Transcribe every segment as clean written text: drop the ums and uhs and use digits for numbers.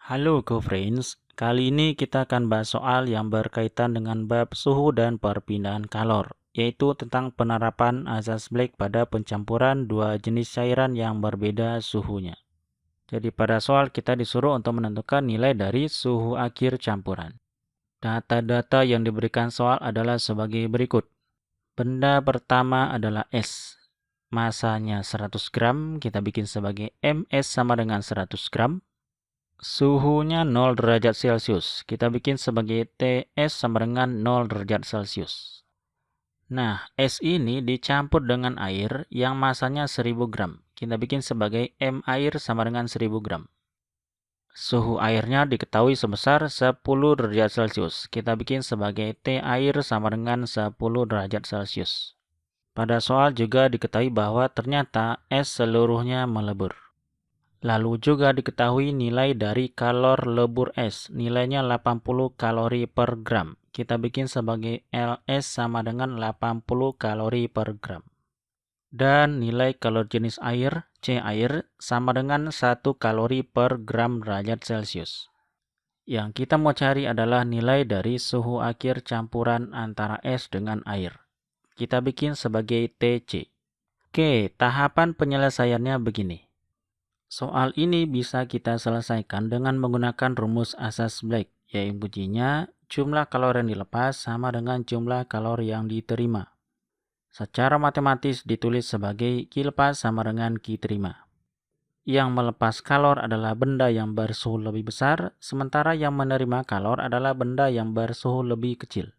Halo GoFriends, kali ini kita akan bahas soal yang berkaitan dengan bab suhu dan perpindahan kalor, yaitu tentang penerapan asas Blake pada pencampuran dua jenis cairan yang berbeda suhunya. Jadi pada soal kita disuruh untuk menentukan nilai dari suhu akhir campuran. Data-data yang diberikan soal adalah sebagai berikut. Benda pertama adalah S. Masanya 100 gram, kita bikin sebagai MS sama dengan 100 gram. Suhunya 0 derajat Celcius. Kita bikin sebagai TS sama dengan 0 derajat Celcius. Nah, es ini dicampur dengan air yang masanya 1000 gram. Kita bikin sebagai M air sama dengan 1000 gram. Suhu airnya diketahui sebesar 10 derajat Celcius. Kita bikin sebagai T air sama dengan 10 derajat Celcius. Pada soal juga diketahui bahwa ternyata es seluruhnya melebur. Lalu juga diketahui nilai dari kalor lebur es, nilainya 80 kalori per gram. Kita bikin sebagai LS sama dengan 80 kalori per gram. Dan nilai kalor jenis air, C air, sama dengan 1 kalori per gram derajat Celcius. Yang kita mau cari adalah nilai dari suhu akhir campuran antara es dengan air. Kita bikin sebagai TC. Oke, tahapan penyelesaiannya begini. Soal ini bisa kita selesaikan dengan menggunakan rumus asas Blake, yaitu bunyinya jumlah kalori yang dilepas sama dengan jumlah kalori yang diterima. Secara matematis ditulis sebagai Q lepas sama dengan Q terima. Yang melepas kalor adalah benda yang bersuhu lebih besar, sementara yang menerima kalor adalah benda yang bersuhu lebih kecil.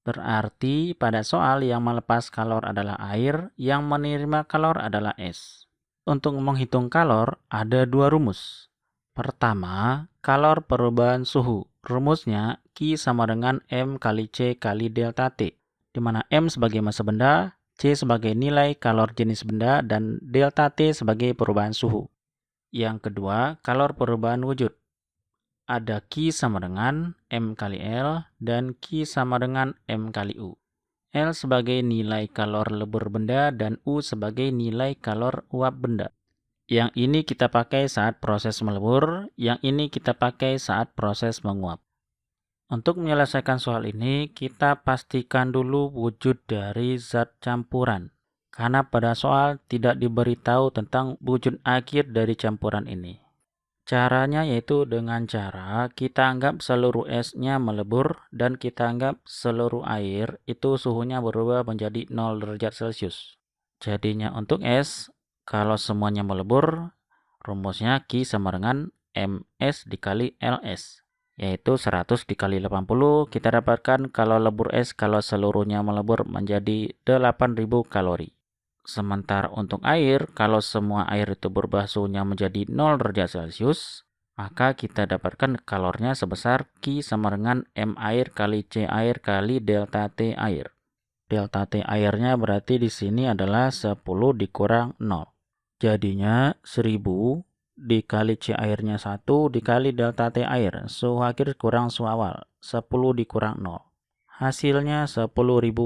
Berarti pada soal yang melepas kalor adalah air, yang menerima kalor adalah es. Untuk menghitung kalor, ada dua rumus. Pertama, kalor perubahan suhu. Rumusnya Q sama dengan M kali C kali delta T, di mana M sebagai massa benda, C sebagai nilai kalor jenis benda, dan delta T sebagai perubahan suhu. Yang kedua, kalor perubahan wujud. Ada Q sama dengan M kali L, dan Q sama dengan M kali U. L sebagai nilai kalor lebur benda dan U sebagai nilai kalor uap benda. Yang ini kita pakai saat proses melebur, yang ini kita pakai saat proses menguap. Untuk menyelesaikan soal ini, kita pastikan dulu wujud dari zat campuran. Karena pada soal tidak diberitahu tentang wujud akhir dari campuran ini. Caranya yaitu dengan cara kita anggap seluruh esnya melebur dan kita anggap seluruh air itu suhunya berubah menjadi 0 derajat Celcius. Jadinya untuk es, kalau semuanya melebur, rumusnya Q sama dengan MS dikali LS, yaitu 100 dikali 80, kita dapatkan kalau lebur es kalau seluruhnya melebur menjadi 8000 kalori. Sementara untuk air, kalau semua air itu berubah suhunya menjadi 0 derajat Celcius, maka kita dapatkan kalornya sebesar Q sama dengan M air kali C air kali delta T air. Delta T airnya berarti di sini adalah 10 dikurang 0. Jadinya 1000 dikali C airnya 1 dikali delta T air. Suhu akhir kurang suhu awal, 10 dikurang 0. Hasilnya 10.000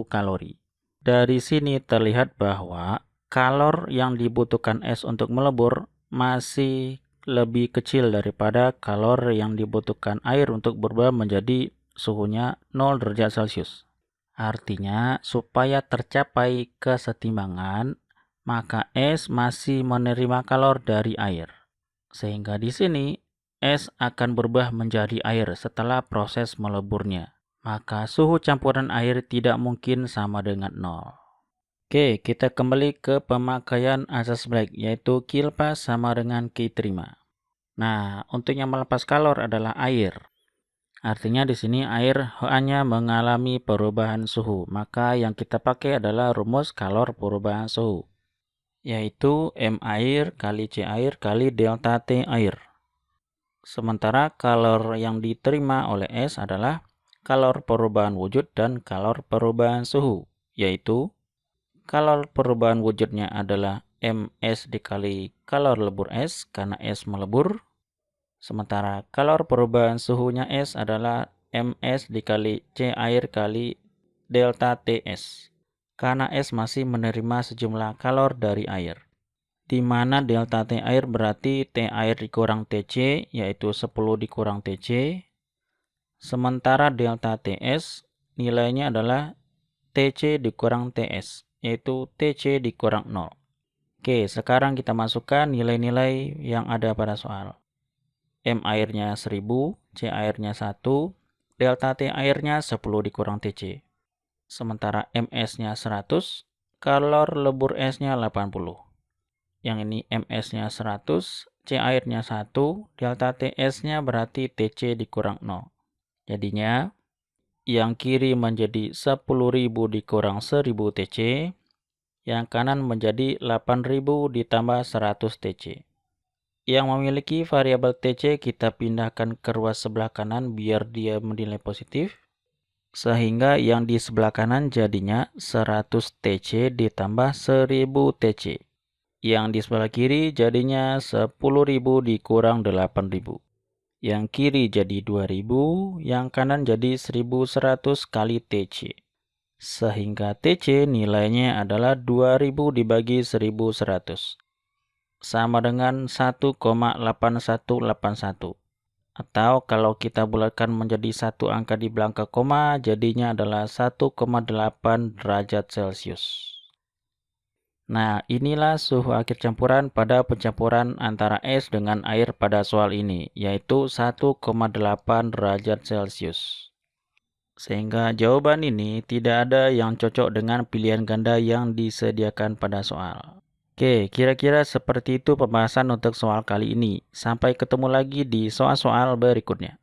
kalori. Dari sini terlihat bahwa kalor yang dibutuhkan es untuk melebur masih lebih kecil daripada kalor yang dibutuhkan air untuk berubah menjadi suhunya 0 derajat Celcius. Artinya, supaya tercapai kesetimbangan, maka es masih menerima kalor dari air. Sehingga di sini, es akan berubah menjadi air setelah proses meleburnya. Maka suhu campuran air tidak mungkin sama dengan 0. Oke, kita kembali ke pemakaian asas Blake, yaitu Q lepas sama dengan Q terima. Nah, untuk yang melepas kalor adalah air. Artinya di sini air hanya mengalami perubahan suhu, maka yang kita pakai adalah rumus kalor perubahan suhu, yaitu M air kali C air kali delta T air. Sementara kalor yang diterima oleh es adalah kalor perubahan wujud dan kalor perubahan suhu, yaitu kalor perubahan wujudnya adalah MS dikali kalor lebur es karena es melebur. Sementara kalor perubahan suhunya es adalah MS dikali C air kali delta TS, karena es masih menerima sejumlah kalor dari air. di mana delta T air berarti T air dikurang TC, yaitu 10 dikurang TC. Sementara delta TS nilainya adalah TC dikurang TS, yaitu TC dikurang 0. Oke, sekarang kita masukkan nilai-nilai yang ada pada soal. M airnya 1000, C airnya 1, delta T airnya 10 dikurang TC. Sementara MS-nya 100, kalor lebur S-nya 80. Yang ini MS-nya 100, C airnya 1, delta TS-nya berarti TC dikurang 0. Jadinya, yang kiri menjadi 10.000 dikurang 1000 TC, yang kanan menjadi 8.000 ditambah 100 TC. Yang memiliki variabel TC kita pindahkan ke ruas sebelah kanan biar dia bernilai positif. Sehingga yang di sebelah kanan jadinya 100 TC ditambah 1000 TC. Yang di sebelah kiri jadinya 10.000 dikurang 8.000. Yang kiri jadi 2.000, yang kanan jadi 1.100 kali TC. Sehingga TC nilainya adalah 2.000 dibagi 1.100. Sama dengan 1,8181. Atau kalau kita bulatkan menjadi satu angka di belakang koma, jadinya adalah 1,8 derajat Celcius. Nah, inilah suhu akhir campuran pada pencampuran antara es dengan air pada soal ini, yaitu 1,8 derajat Celcius. Sehingga jawaban ini tidak ada yang cocok dengan pilihan ganda yang disediakan pada soal. Oke, kira-kira seperti itu pembahasan untuk soal kali ini. Sampai ketemu lagi di soal-soal berikutnya.